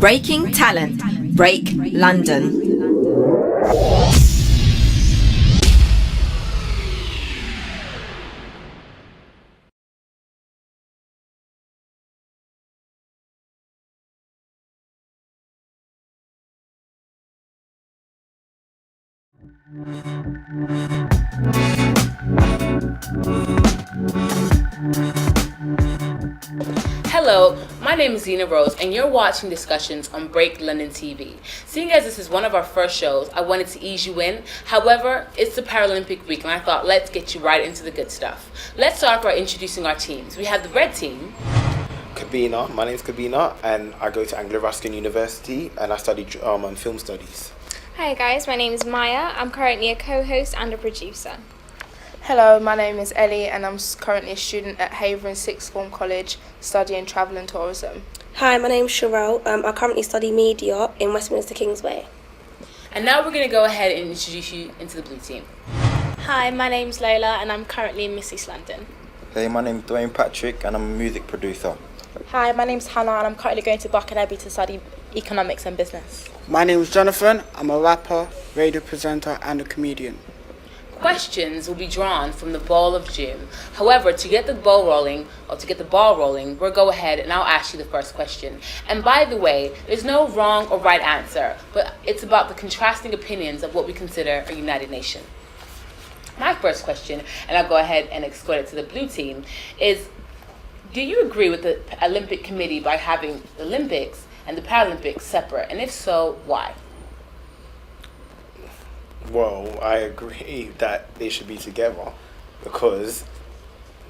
Breaking talent. Break London. Hello, my name is Zena Rose, and you're watching discussions on Break London TV. Seeing as this is one of our first shows, I wanted to ease you in. However, it's the Paralympic week, and I thought let's get you right into the good stuff. Let's start by introducing our teams. We have the red team. Kabina, my name's Kabina, and I go to Anglo-Ruskin University, and I study film studies. Hi guys, my name is Maya. I'm currently a co-host and a producer. Hello, my name is Ellie and I'm currently a student at Havering Sixth Form College studying travel and tourism. Hi, my name's Sherelle. I currently study media in Westminster Kingsway. And now we're going to go ahead and introduce you into the blue team. Hi, my name's Lola and I'm currently in Miss East London. Hey, my name's Dwayne Patrick and I'm a music producer. Hi, my name's Hannah and I'm currently going to Barking Abbey to study economics and business. My name is Jonathan. I'm a rapper, radio presenter and a comedian. Questions will be drawn from the ball of gym. However, to get the ball rolling, we'll go ahead and I'll ask you the first question. And by the way, there's no wrong or right answer, but it's about the contrasting opinions of what we consider a united nation. My first question, and I'll go ahead and escort it to the blue team, is do you agree with the Olympic Committee by having the Olympics and the Paralympics separate? And if so, why? Well, I agree that they should be together because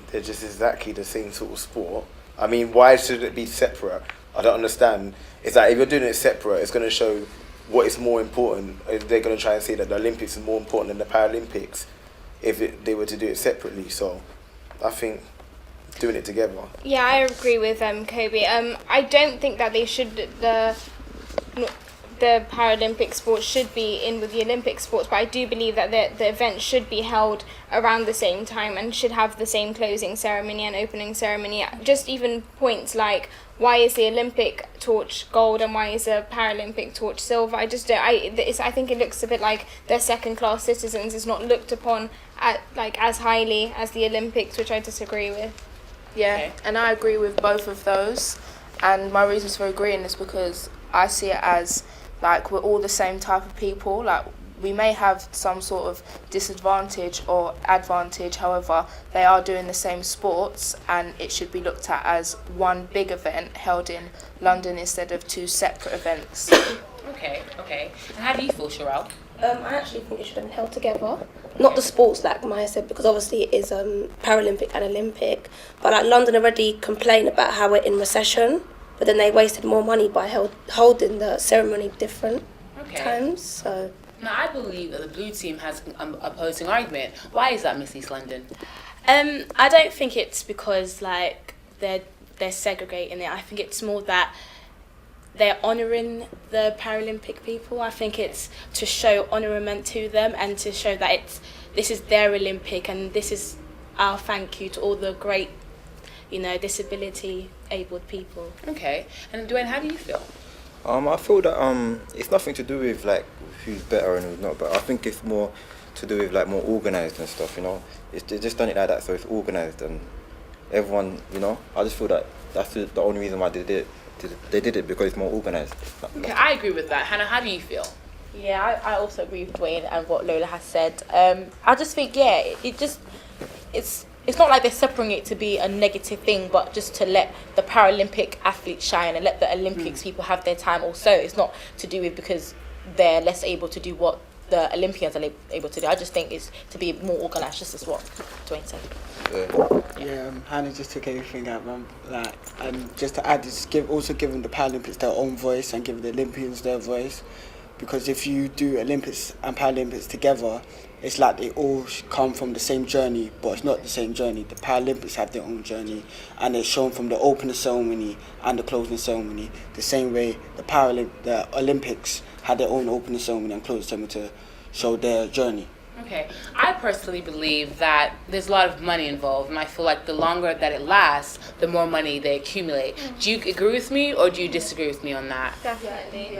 they're just exactly the same sort of sport. I mean, why should it be separate? I don't understand. It's like if you're doing it separate, it's going to show what is more important. If they're going to try and say that the Olympics is more important than the Paralympics if they were to do it separately. So I think doing it together. Yeah, I agree with Kobe. I don't think that they should the Paralympic sports should be in with the Olympic sports, but I do believe that the event should be held around the same time and should have the same closing ceremony and opening ceremony. Just even points like why is the Olympic torch gold and why is the Paralympic torch silver? I think it looks a bit like they're second-class citizens. It's not looked upon as highly as the Olympics, which I disagree with. Yeah, Okay. and I agree with both of those. And my reasons for agreeing is because I see it as like we're all the same type of people. Like we may have some sort of disadvantage or advantage, however, they are doing the same sports and it should be looked at as one big event held in London instead of two separate events. Okay. And how do you feel, Sherelle? I actually think it should have been held together. Not the sports like Maya said, because obviously it is Paralympic and Olympic. But like London already complained about how we're in recession, but then they wasted more money by holding the ceremony different times. So Now, I believe that the blue team has an opposing argument. Why is that, Miss East London? I don't think it's because like they're segregating it. I think it's more that they're honouring the Paralympic people. I think it's to show honourment to them and to show that this is their Olympic and this is our thank you to all the great, disability-abled people. Okay. And Dwayne, how do you feel? I feel that it's nothing to do with like who's better and who's not, but I think it's more to do with like more organised and stuff. They just done it like that, so it's organised and everyone. I just feel that that's the only reason why they did it. They did it because it's more organised. Okay, I agree with that. Hannah, how do you feel? Yeah, I also agree with Dwayne and what Lola has said. I just think, it's not like they're separating it to be a negative thing, but just to let the Paralympic athletes shine and let the Olympics people have their time also. It's not to do with because they're less able to do what the Olympians are able to do. I just think it's to be more organised, just as what Dwayne said. Yeah, Hannah just took everything out, man. Just to add, it's also giving the Paralympics their own voice and giving the Olympians their voice. Because if you do Olympics and Paralympics together, it's like they all come from the same journey, but it's not the same journey. The Paralympics have their own journey, and it's shown from the opening ceremony and the closing ceremony, the same way the Olympics had their own opening ceremony and closing ceremony to show their journey. Okay, I personally believe that there's a lot of money involved, and I feel like the longer that it lasts, the more money they accumulate. Do you agree with me, or do you disagree with me on that? Definitely.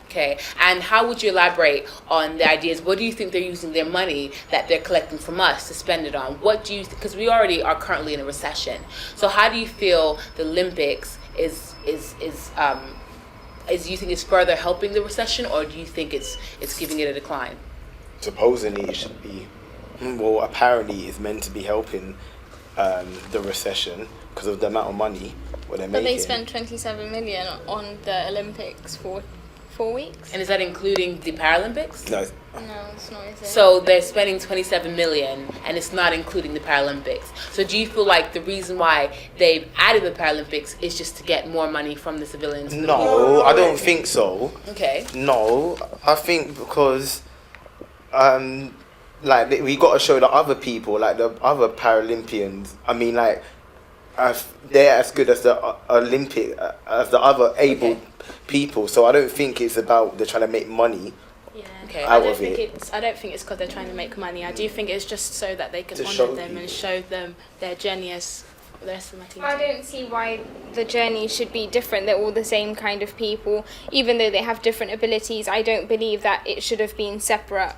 Okay, and how would you elaborate on the ideas? What do you think they're using their money that they're collecting from us to spend it on? What do you, because we already are currently in a recession. So how do you feel the Olympics is you think it's further helping the recession, or do you think it's giving it a decline? Supposedly it should be, well, apparently it's meant to be helping the recession because of the amount of money what they're But making. they spent 27 million on the Olympics for 4 weeks. And is that including the Paralympics? No, No, it's not, is it? So they're spending 27 million, and it's not including the Paralympics. So do you feel like the reason why they've added the Paralympics is just to get more money from the civilians? no, I don't think so. Okay. No, I think because, like we got to show the other people, like the other Paralympians. I mean, like, they're as good as the as the other able people. So I don't think it's about they're trying to make money. Yeah. Okay. Out I don't of think it. I don't think it's because they're trying to make money. I do think it's just so that they can To honour show them people. and show them their journey as the rest of my team. I don't see why the journey should be different. They're all the same kind of people. Even though they have different abilities, I don't believe that it should have been separate.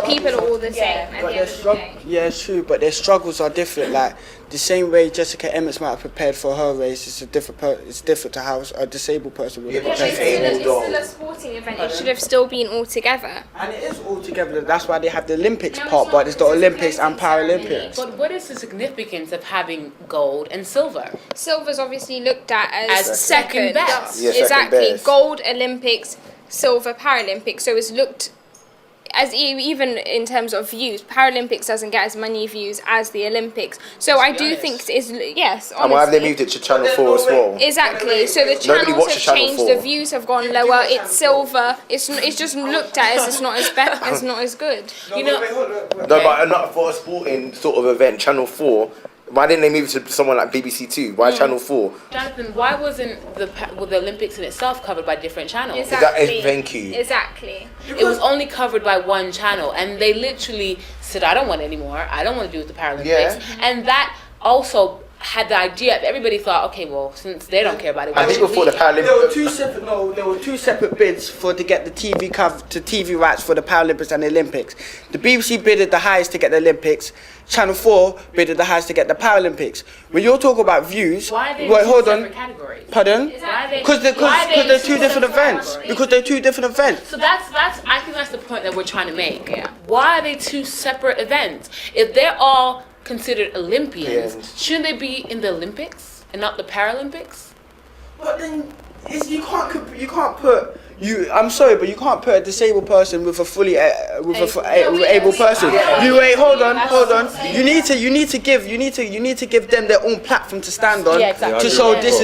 People are all the same at the end of the day. Yeah, it's true, but their struggles are different. Like the same way Jessica Emmett might have prepared for her race, it's it's different to how a disabled person would have Yeah, but prepared. she's It's able still a sporting event. It should have still been all together. And it is all together. That's why they have the Olympics No, it's part, not, but it's the because it's a Olympics and closing ceremony. Paralympics. But what is the significance of having gold and silver? Silver's obviously looked at as, As second best. Yeah, second exactly. best. Gold Olympics, silver Paralympics. So it's looked as even in terms of views, Paralympics doesn't get as many views as the Olympics. So I do honest. think it's yes. And why have they honestly. moved it to Channel 4 as well? Exactly. So the Nobody channels watches have Channel changed. 4. The views have gone lower. It's silver. It's just looked at as it's not as it's not as good. You know, No, but not for a sporting sort of event, Channel 4. Why didn't they move it to someone like BBC 2? Why Channel 4? Jonathan, why wasn't the Olympics in itself covered by different channels? Exactly. Thank you. Exactly. It was only covered by one channel, and they literally said, "I don't want any more. I don't want to do with the Paralympics." Yeah. And that also had the idea. Everybody thought, okay, well, since they don't care about it, why And should people thought the we? There were Paralympics. two separate there were two separate bids to get the TV rights for the Paralympics and the Olympics. The BBC bidded the highest to get the Olympics. Channel 4 bidded the highest to get the Paralympics. When you're talking about views, Why are they wait, in hold separate on. categories? Pardon? Why are they- Because why are they they're in two different separate events. categories? Because they're two different events. So that's I think that's the point that we're trying to make. Why are they two separate events? If they're all considered Olympians, Yes. shouldn't they be in the Olympics and not the Paralympics? But then you can't put you. I'm sorry, but you can't put a disabled person with a fully able person. You wait. Hold on. You need to give them their own platform to stand on. Yeah, exactly. To show Yeah. this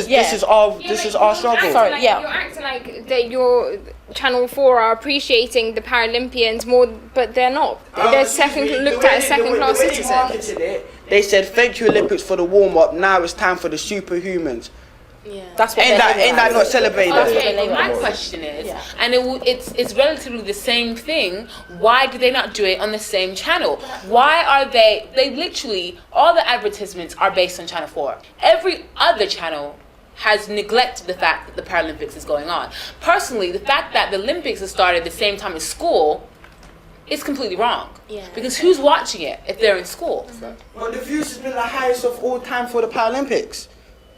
is our struggle. Sorry, Like, yeah. You're acting like that your Channel 4 are appreciating the Paralympians more, but they're not. They're looked at as second-class citizens. They said, "Thank you, Olympics, for the warm-up. Now it's time for the superhumans." Yeah. That's what Ain't that not celebrated? Okay, they but my label it. question is, Yeah. and it's relatively the same thing. Why do they not do it on the same channel? Why are they literally all the advertisements are based on Channel 4. Every other channel has neglected the fact that the Paralympics is going on. Personally, the fact that the Olympics has started at the same time as school is completely wrong. Yeah. Because who's watching it if they're in school? Well, the views has been the highest of all time for the Paralympics.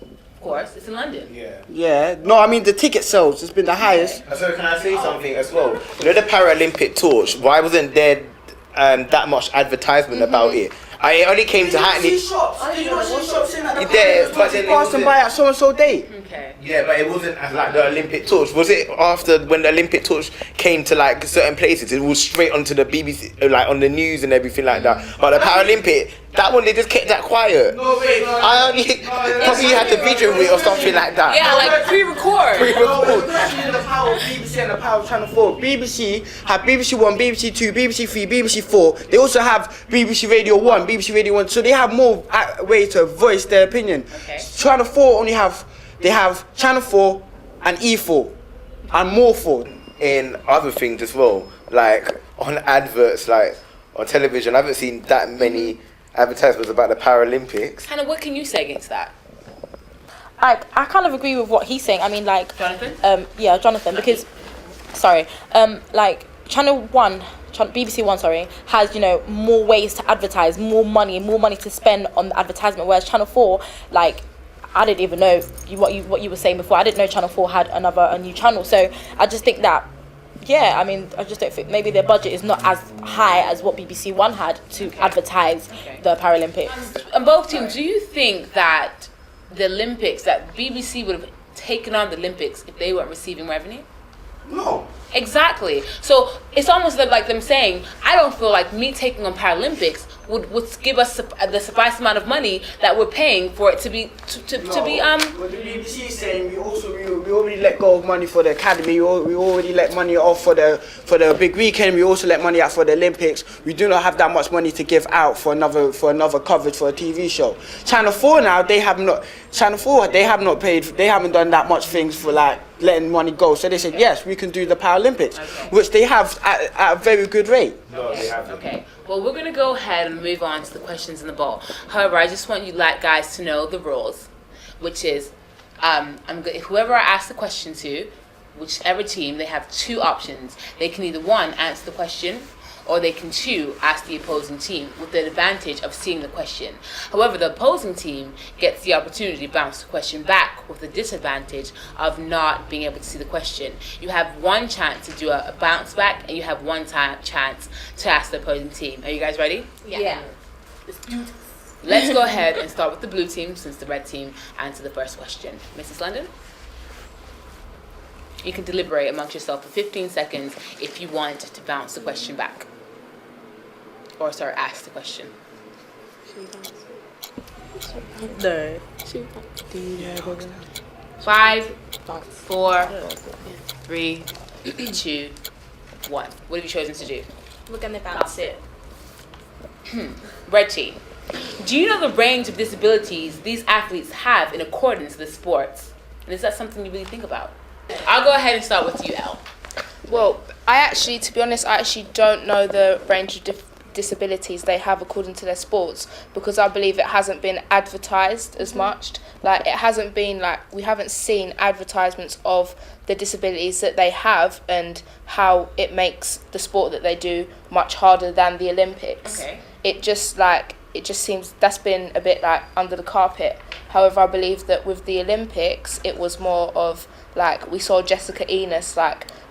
Of course, it's in London. Yeah. Yeah. No, I mean the ticket sales has been the highest. So can I say something as well? You know the Paralympic torch. Why wasn't there that much advertisement about it? I only came to Hackney. Yeah, but then it Pass them by at so and so date. Okay. Yeah, but it wasn't as like the Olympic torch. Was it after when the Olympic torch came to like certain places? It was straight onto the BBC, like on the news and everything like that. But the Paralympic, that one they just kept that quiet. I only probably had the video it or something like that. Yeah, like pre-record. The power of BBC and the power of Channel 4. BBC have BBC 1, BBC 2, BBC 3, BBC 4. They also have BBC Radio 1, BBC Radio 1. So they have more ways to voice their opinion. Okay. Channel 4 they have Channel 4 and E4 and more 4. In other things as well, like on adverts, like on television. I haven't seen that many advertisements about the Paralympics. Hannah, what can you say against that? I kind of agree with what he's saying. I mean, like, Jonathan? yeah, Jonathan, because, sorry, like, Channel 1, BBC One, sorry, has, you know, more ways to advertise, more money to spend on the advertisement, whereas Channel 4, like, I didn't even know what you were saying before. I didn't know Channel 4 had a new channel. So I just think that, yeah, I mean, I just don't think maybe their budget is not as high as what BBC One had to advertise the Paralympics. And both teams, do you think that the Olympics, that BBC would have taken on the Olympics if they weren't receiving revenue? No. Exactly. So it's almost like them saying, I don't feel like me taking on Paralympics would give us the suffice amount of money that we're paying for it to be What the BBC is saying, we already let go of money for the academy. We already let money off for the big weekend. We also let money out for the Olympics. We do not have that much money to give out for another coverage for a TV show. Channel 4 now, they have not paid. They haven't done that much things for like letting money go. So they said yes, we can do the Paralympics, which they have at a very good rate. No, they haven't. Okay. Well, we're going to go ahead and move on to the questions in the ball. However, I just want you guys to know the rules, which is whoever I ask the question to, whichever team, they have two options. They can either, one, answer the question, or they can, two, ask the opposing team with the advantage of seeing the question. However, the opposing team gets the opportunity to bounce the question back with the disadvantage of not being able to see the question. You have one chance to do a bounce back, and you have one chance to ask the opposing team. Are you guys ready? Yeah. Let's go ahead and start with the blue team, since the red team answered the first question. Mrs. London? You can deliberate amongst yourself for 15 seconds if you want to bounce the question back. Or, sorry, ask the question. No. 5, 4, 3, 2, 1. What have you chosen to do? We're going to bounce it. Red team. Do you know the range of disabilities these athletes have in accordance with sports? And is that something you really think about? I'll go ahead and start with you, Elle. Well, to be honest, I actually don't know the range of disabilities they have according to their sports, because I believe it hasn't been advertised as much. Like, it hasn't been we haven't seen advertisements of the disabilities that they have and how it makes the sport that they do much harder than the Olympics. Okay. It just seems that's been a bit under the carpet. However, I believe that with the Olympics, it was more of we saw Jessica Enos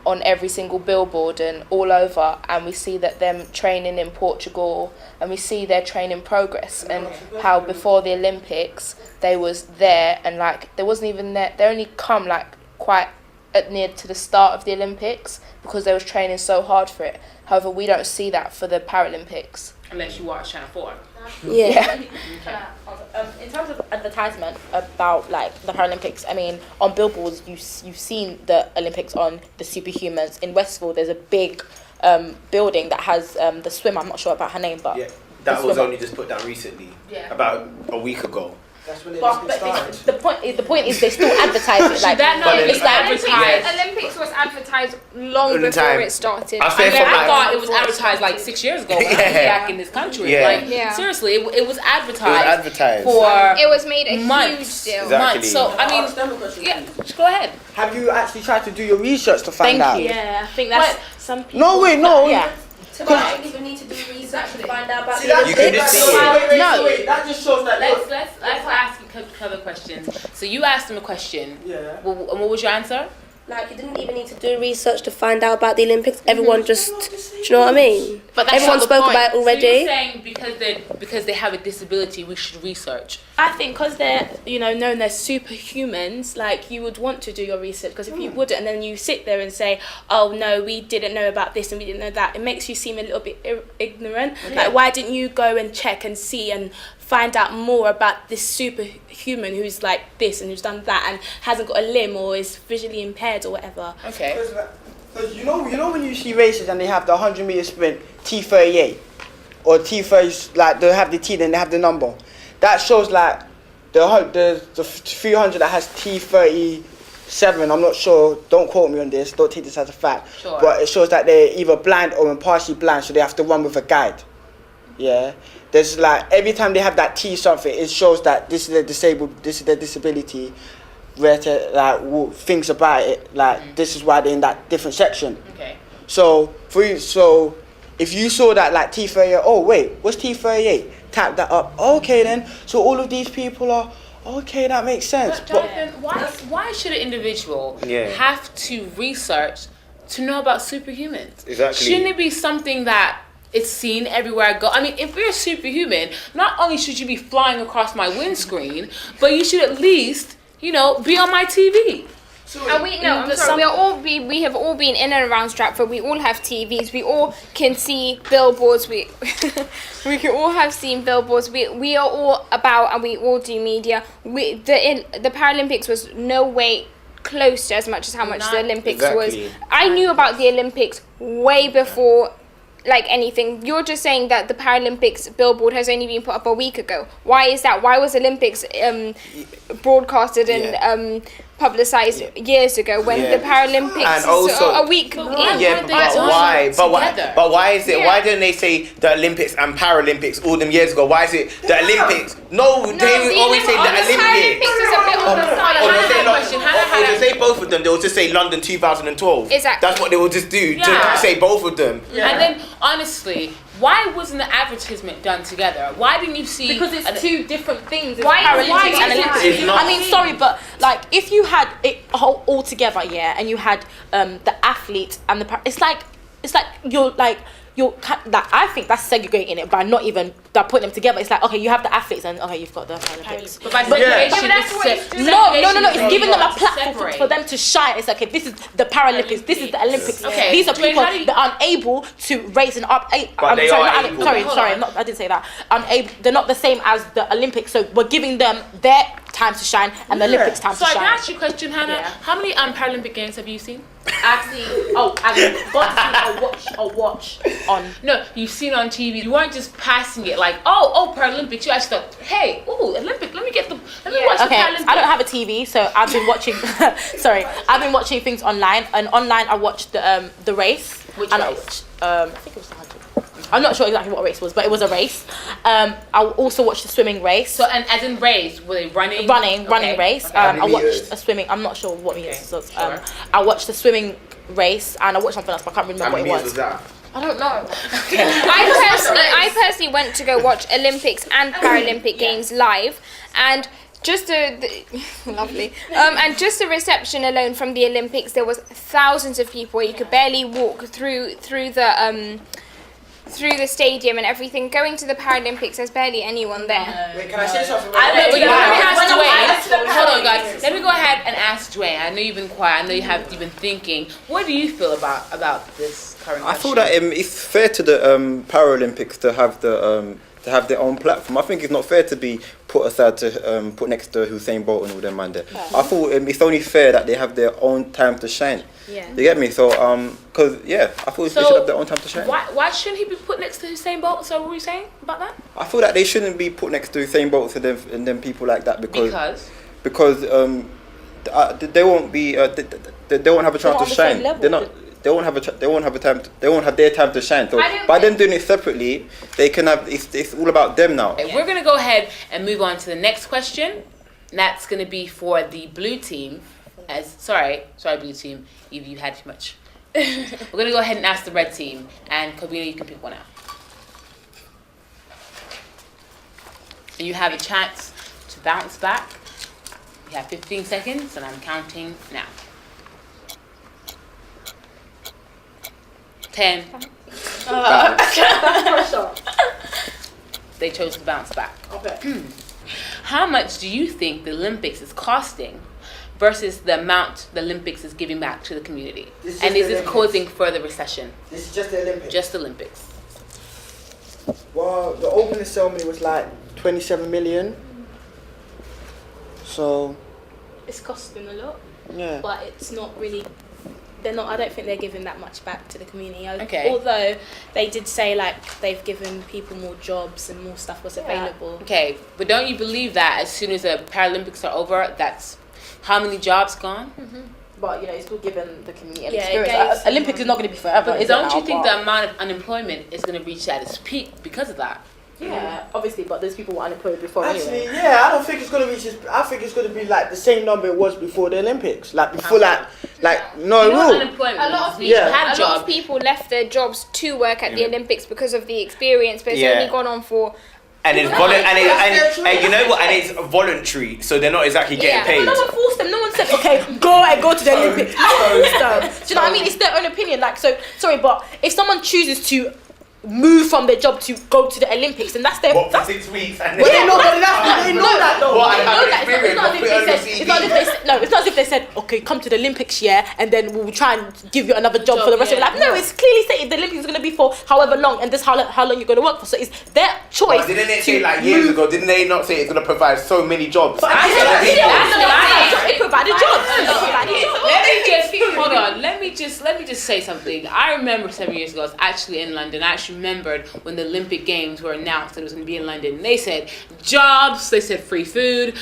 on every single billboard and all over, and we see that them training in Portugal, and we see their training progress, and how before the Olympics they was there, and they wasn't even there. They only come quite near to the start of the Olympics because they was training so hard for it. However, we don't see that for the Paralympics. Unless you watch Channel 4. Yeah. In terms of advertisement about the Paralympics, I mean, on billboards you've seen the Olympics on the Superhumans. In Westville, there's a big building that has the swimmer. I'm not sure about her name, but Yeah, that was only just put down recently, about a week ago. That's when but the point is they still advertise it. It's advertised. Olympics was advertised long In the before time. it started. I say from I thought it was advertised 6 years ago when I was back in this country. Yeah. Seriously, it was advertised. It was advertised. For It was made a months. huge deal. Exactly. Months. So I mean, yeah, just go ahead. Have you actually tried to do your research to find out? Yeah, I think that's some people. No, wait, no. Yeah. So I don't even need to do research to find out about See, that, You can just see it. Wait, that just shows that. Let's ask you other questions. So you asked him a question. Yeah. And what was your answer? you didn't even need to do research to find out about the Olympics. Everyone just, do you know what I mean? But that's Everyone not the spoke point. about it So already. you're saying because they have a disability, we should research. I think because they're, known as superhumans, you would want to do your research, because if you wouldn't, and then you sit there and say, oh no, we didn't know about this and we didn't know that, it makes you seem a little bit ignorant. Why didn't you go and check and see and find out more about this superhuman who's like this and who's done that and hasn't got a limb or is visually impaired or whatever? Okay. Because you know when you see races and they have the 100-meter sprint T38 or T30, they have the T, then they have the number. That shows the 300 that has T36 7, I'm not sure, don't quote me on this, don't take this as a fact, Sure. but it shows that they're either blind or partially blind, so they have to run with a guide. Yeah, there's like every time they have that T something, it shows that this is their disabled, this is their disability, where to like things about it, like this is why they're in that different section. Okay. So if you saw that like T38, oh wait, what's T38? Tap that up. Okay then. So all of these people are okay. That makes sense. But Jonathan, why should an individual Yeah. have to research to know about superhumans? Exactly. Shouldn't it be something that it's seen everywhere I go? I mean, if you're superhuman, not only should you be flying across my windscreen, but you should at least, you know, be on my TV. And we have all been in and around Stratford. We all have TVs. We all can see billboards. We can all have seen billboards. We are all about, and we all do media. The Paralympics was no way close to as much as how much the Olympics was. I knew about the Olympics way before like anything. You're just saying that the Paralympics billboard has only been put up a week ago. Why is that? Why was Olympics broadcasted and publicized years ago when the Paralympics and also Oh, a week in? Yeah, but why? But why is it? Yeah. Why didn't they say the Olympics and Paralympics all them years ago? Why is it the Olympics? No, they always say the Olympics. Paralympics is a bit on the side. Or they say both of them. They will just say London 2012. Exactly. That's what they will just do. Yeah. Just say both of them. And then, honestly, why wasn't the advertisement done together? Why didn't you see? Because it's two different things. It's Why- Paralympics why and is Olympics. It's not. I mean, sorry, but like if you had it all together, yeah, and you had the athlete and it's like you're like I think that's segregating it by not even putting them together. It's like, okay, you have the athletes and okay, you've got the Paralympics. But by Yeah. segregation, that's what it's doing. No, it's segregation giving is them a to platform separate. for them to shine. It's like, okay, this is the Paralympics, this is the Olympics. Okay, These are Dwayne, people how do you- that are unable to raise an up. But they are able. Sorry, Hold sorry, on. I didn't say that. Unable. They're not the same as the Olympics, so we're giving them their time to shine and the Olympics time So to I can shine. ask you a question, Hannah. Yeah. How many Paralympic games have you seen? I've got to watch on. No, you've seen on TV. You weren't just passing it like, oh, Paralympics. You actually thought, hey, Olympic. Let me watch the Okay, Paralympics. I don't have a TV, so I've been watching. Sorry, I've been watching things online, and online I watched the race. Which and race? I think it was the 100. I'm not sure exactly what race it was, but it was a race. I also watched the swimming race. So, and as in race, were they running? Running race. Okay. I many watched meters? a swimming. I'm not sure what meters it was. sure. I watched the swimming race, and I watched something else, but I can't remember How what many it years was. was that? I don't know. I personally went to go watch Olympics and Paralympic Games live, and just lovely. And just the reception alone from the Olympics, there was thousands of people. You could barely walk through the stadium and everything. Going to the Paralympics, there's barely anyone there. Wait, can I say something? Let me ask When Dwayne. Hold on, guys. Let me go ahead and ask Dwayne. I know you've been quiet. I know you've been thinking. What do you feel about this current? I feel question? that it's fair to the Paralympics to have their own platform. I think it's not fair to be put aside to put next to Usain Bolt and all them man there. I thought it's only fair that they have their own time to shine. Yeah. You get me? So because I thought they should have their own time to shine. Why shouldn't he be put next to Usain Bolt? So what were you saying about that? I feel that they shouldn't be put next to Usain Bolt and them people like that because they won't be they won't have a chance not on to the shine. same level. They're not. They won't have their time to shine. So by them doing it separately, they can have. It's all about them now. Okay, we're gonna go ahead and move on to the next question. That's gonna be for the blue team. Sorry, blue team. You had too much. We're gonna go ahead and ask the red team, and Kobina, you can pick one out. And you have a chance to bounce back. You have 15 seconds, and I'm counting now. 10. They chose to bounce back. Okay. How much do you think the Olympics is costing versus the amount the Olympics is giving back to the community? This is And just is the this Olympics. causing further recession? This is just the Olympics. Just Olympics. Well, the opening ceremony was like 27 million. So, It's costing a lot, yeah. but it's not really they're not. I don't think they're giving that much back to the community. Okay. Although they did say like they've given people more jobs and more stuff was available. Okay, but don't you believe that as soon as the Paralympics are over, that's how many jobs gone? But it's still given the community an Yeah, it experience. gave Olympics is not going to be forever. But is it don't you now? think But- the amount of unemployment is going to reach at its peak because of that? Yeah, obviously, but those people were unemployed before Actually, anyway. yeah, I don't think it's gonna reach. I think it's gonna be like the same number it was before the Olympics. Like before, like no, You know what it will. unemployment A lot of means? people, Yeah. Had a lot job. of people left their jobs to work at the Olympics because of the experience, but it's Yeah. only gone on for. And it's and you know what? And it's voluntary, so they're not exactly getting Yeah. paid. No one forced them. No one said, okay, go to the Olympics. No one forced them. Do you know what I mean? It's their own opinion. Like, so, sorry, but if someone chooses to move from their job to go to the Olympics, then that's their... What, for that's, 6 weeks? And But they know, but they know that though. What, they I know have that. experience, It's not as if put it on they your said, CV. it's not as if they said, no, it's not as if they said, okay, come to the Olympics, yeah, and then we'll try and give you another job for the rest of your life. No, it's clearly stated the Olympics is going to be for however long, and this how long you're going to work for. So it's their choice. But didn't it to say like years move. ago? Didn't they not say it's going to provide so many jobs? It provided jobs. It provided jobs. Let me just hold on. Let me just say something. I remember 7 years ago. I was actually in London. I actually remembered when the Olympic Games were announced that it was going to be in London. They said jobs. They said free food.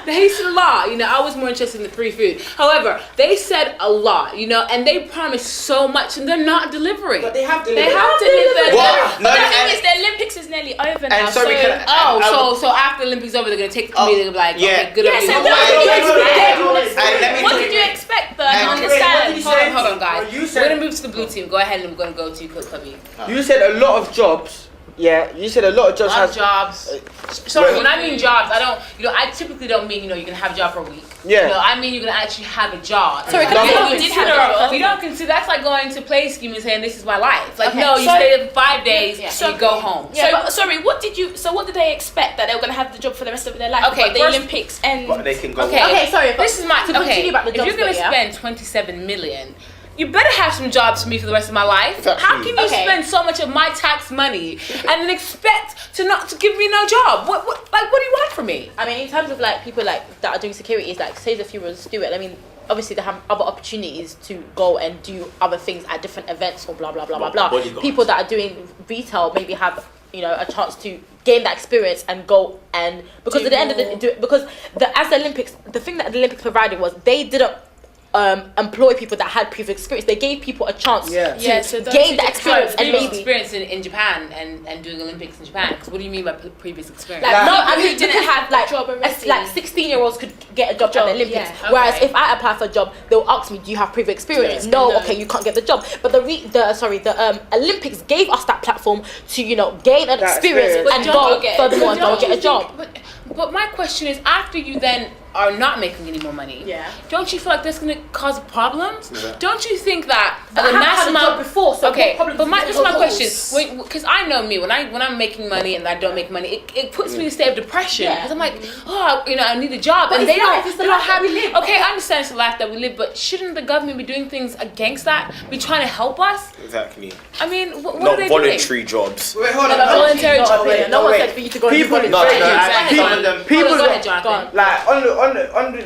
They said a lot. You know, I was more interested in the free food. However, they said a lot. You know, and they promised so much, and they're not delivering. But they have to. They have to deliver. What? No, But the and- thing is, the Olympics is nearly over now. so we can- So after the Olympics over, they're gonna take the committee. They're gonna be like, Yeah. okay, good. Yeah, on you. so what did you expect? And let me What tell did you- you expect though? I And- don't Wait, what did understand. you Hold say? on, guys. Well, you We're said- gonna move to the blue team. Go ahead, and we're gonna go to Clubby. You said a lot of jobs. Yeah, you said a lot of A jobs. lot of has- jobs. Sorry, when I mean jobs, I don't. You know, I typically don't mean you're gonna have a job for a week. Yeah. You know, I mean you're gonna actually have a job. Sorry, you can I- don't you did have a consider. job. You don't consider that's like going to play scheme and saying this is my life. Like Okay, no, you so- stay there for 5 days So- and you go home. Yeah, but sorry, what did they expect that they were going to have the job for the rest of their life? Okay, but the first- Olympics and But they can go. Okay. Okay, sorry, but This is my to continue about the if jobs you're gonna bit, yeah? spend 27 million, you better have some jobs for me for the rest of my life. Exactly. How can you Okay. spend so much of my tax money and then expect to give me no job? What do you want from me? I mean, in terms of like people like that are doing securities, like say if you were a steward, I mean, obviously they have other opportunities to go and do other things at different events or blah blah blah blah blah. bodyguards. People that are doing retail maybe have a chance to gain that experience and go and because Do at the end of more. the because as the Olympics, the thing that the Olympics provided was they didn't employ people that had previous experience. They gave people a chance Yeah. to Yeah, so those gain who that didn't experience have and Previous maybe. experience in Japan and doing Olympics in Japan. Because what do you mean by previous experience? Like, no, people I mean, who didn't because, have like, a job already. like 16-year-olds could get a job at the Olympics. yeah. Whereas Okay. if I apply for a job, they'll ask me, "Do you have previous experience?" Yeah. No, No. okay, you can't get the job. But the Olympics gave us that platform to gain an That experience experience. and But go don't get- furthermore and But go don't get you a job. think- But my question is, after you then are not making any more money, Yeah. don't you feel like that's going to cause problems? Yeah. Don't you think that But I the haven't mass had a amount job before, so okay, what problems but do this you is my propose? question, because I know me when I'm making money and I don't make money, it puts me in a state of depression Yeah. because I'm like, oh, I need a job, But and it's they don't. life, it's the they don't life that have. we live. Okay, I understand it's the life that we live, but shouldn't the government be doing things against that? Be trying to help us? Exactly. I mean, what are Not they voluntary jobs. Wait, hold No, on. no, voluntary No, job. wait, No one wait. said for you to go and do People, voluntary. No, wait, no, yeah, I- people, some of them- people Go ahead, that- Jonathan. like on the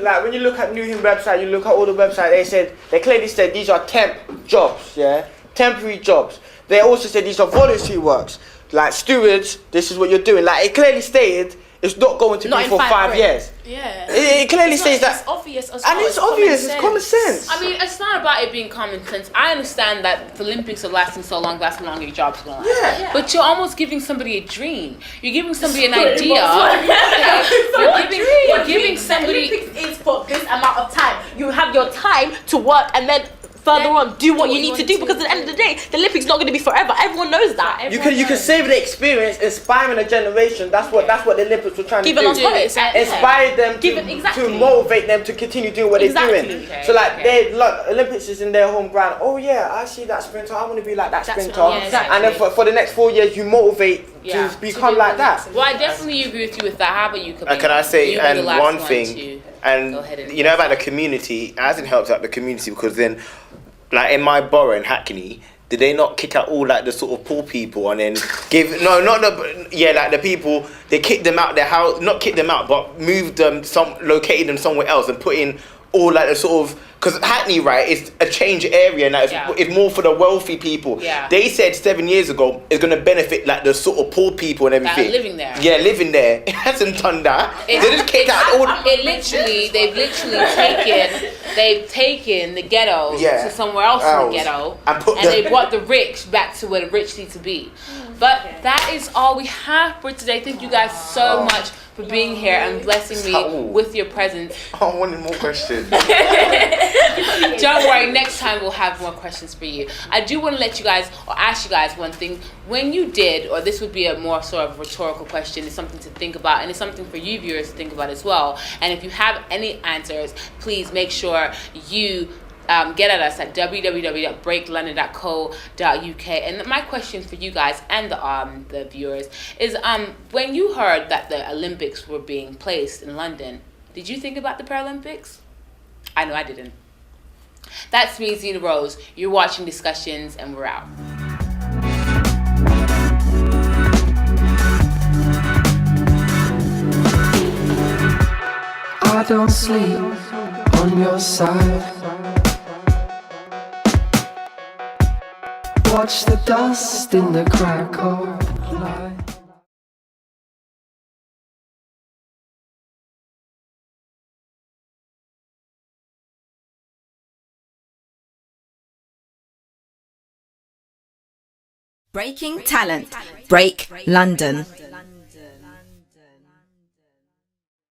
like when you look at New Him website, you look at all the website. They clearly said these are temp jobs, yeah, temporary jobs. They also said these are voluntary works, like stewards. This is what you're doing. Like it clearly stated, it's not going to Not be in for 5 5 grade. years. yeah. It clearly It's says not- that, it's obvious as and well. it's obvious. It's common sense. I mean, it's not about it being common sense. I understand that the Olympics are lasting so long, that's how long your job's gonna last. Yeah. But you're almost giving somebody a dream. You're giving somebody an Pretty idea. much. Okay? You're giving The somebody. Olympics is for this amount of time. You have your time to work and then further on do what you need to do because at the end of the day, the Olympics not going to be forever. Everyone knows that. You can save the experience, inspiring a generation. That's what the Olympics were trying Given to on do. topics. Inspire them to, Given- exactly. to motivate them to continue doing what Exactly. they're doing. Okay, So like okay. Olympics is in their home ground. Oh yeah, I see that sprinter. I want to be like that That's sprinter. what- yeah, exactly. And then for the next 4 years, you motivate Yeah. to become like that. Well, I definitely agree with you with that. How about you? Kabir? And can I say, You were the and last one thing, to and go ahead and- you know about the community, it hasn't helped out the community because then, like in my borough in Hackney, did they not kick out all like the sort of poor people and then give like the people, they kicked them out their house, not kicked them out, but moved them located them somewhere else and put in or like a sort of, because Hackney, right, is a change area and it's more for the wealthy people. Yeah. They said 7 years ago it's going to benefit like the sort of poor people and everything. That are living there. Yeah, living there. It hasn't done that. They just kicked out all. They've literally taken the ghetto to somewhere else in the ghetto, and they brought the rich back to where the rich need to be. But that is all we have for today. Thank you guys so much for being here and blessing me with your presence. I wanted more questions. Don't worry, next time we'll have more questions for you. I do want to let you guys, or ask you guys one thing. When you did, or this would be a more sort of rhetorical question, it's something to think about, and it's something for you viewers to think about as well. And if you have any answers, please make sure you get at us at www.breaklondon.co.uk. And my question for you guys and the viewers is, when you heard that the Olympics were being placed in London, did you think about the Paralympics? I know I didn't. That's me, Zena Rose. You're watching Discussions, and we're out. I don't sleep on your side. Watch the dust in the crack of light. Breaking talent. Break London.